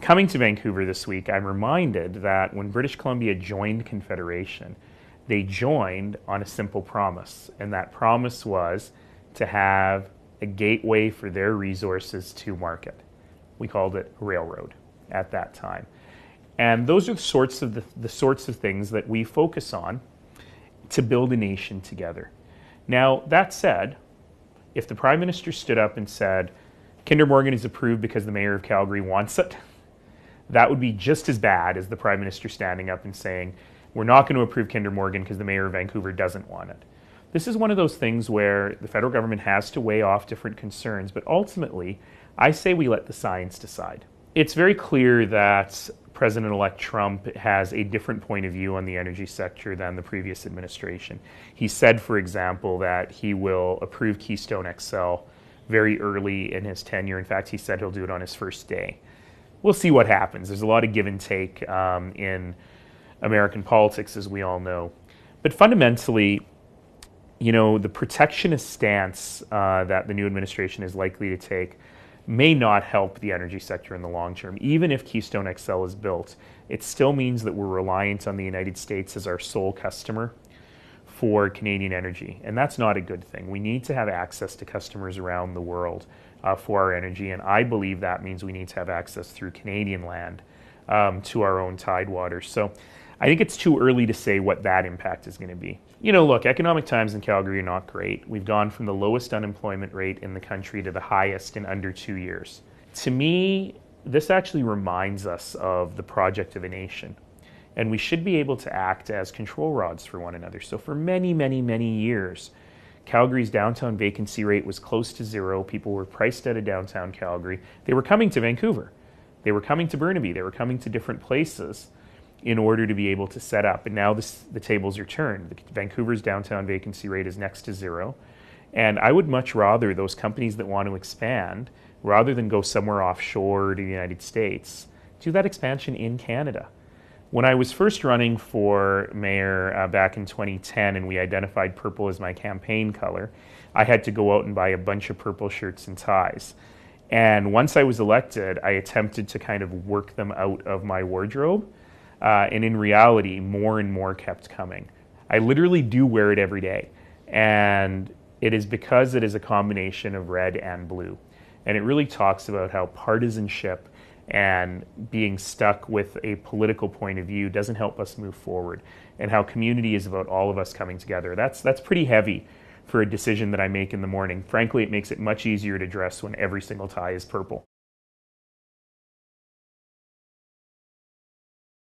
coming to Vancouver this week, I'm reminded that when British Columbia joined Confederation, they joined on a simple promise, and that promise was to have a gateway for their resources to market. We called it a railroad at that time. And those are the sorts of things that we focus on to build a nation together. Now, that said, if the Prime Minister stood up and said, Kinder Morgan is approved because the Mayor of Calgary wants it, that would be just as bad as the Prime Minister standing up and saying, we're not going to approve Kinder Morgan because the Mayor of Vancouver doesn't want it. This is one of those things where the federal government has to weigh off different concerns, but ultimately, I say we let the science decide. It's very clear that President-elect Trump has a different point of view on the energy sector than the previous administration. He said, for example, that he will approve Keystone XL very early in his tenure. In fact, he said he'll do it on his first day. We'll see what happens. There's a lot of give and take in American politics, as we all know. But fundamentally, you know, the protectionist stance that the new administration is likely to take may not help the energy sector in the long term. Even if Keystone XL is built, it still means that we're reliant on the United States as our sole customer for Canadian energy, and that's not a good thing. We need to have access to customers around the world for our energy, and I believe that means we need to have access through Canadian land to our own tidewaters. So I think it's too early to say what that impact is going to be. You know, look, economic times in Calgary are not great. We've gone from the lowest unemployment rate in the country to the highest in under 2 years. To me, this actually reminds us of the project of a nation. And we should be able to act as control rods for one another. So for many, many, many years, Calgary's downtown vacancy rate was close to zero. People were priced out of downtown Calgary. They were coming to Vancouver. They were coming to Burnaby. They were coming to different places in order to be able to set up. And now the tables are turned. Vancouver's downtown vacancy rate is next to zero. And I would much rather those companies that want to expand, rather than go somewhere offshore to the United States, do that expansion in Canada. When I was first running for mayor back in 2010 and we identified purple as my campaign color, I had to go out and buy a bunch of purple shirts and ties. And once I was elected, I attempted to kind of work them out of my wardrobe. And in reality, more and more kept coming. I literally do wear it every day. And it is because it is a combination of red and blue. And it really talks about how partisanship and being stuck with a political point of view doesn't help us move forward, and how community is about all of us coming together. That's pretty heavy for a decision that I make in the morning. Frankly, it makes it much easier to dress when every single tie is purple.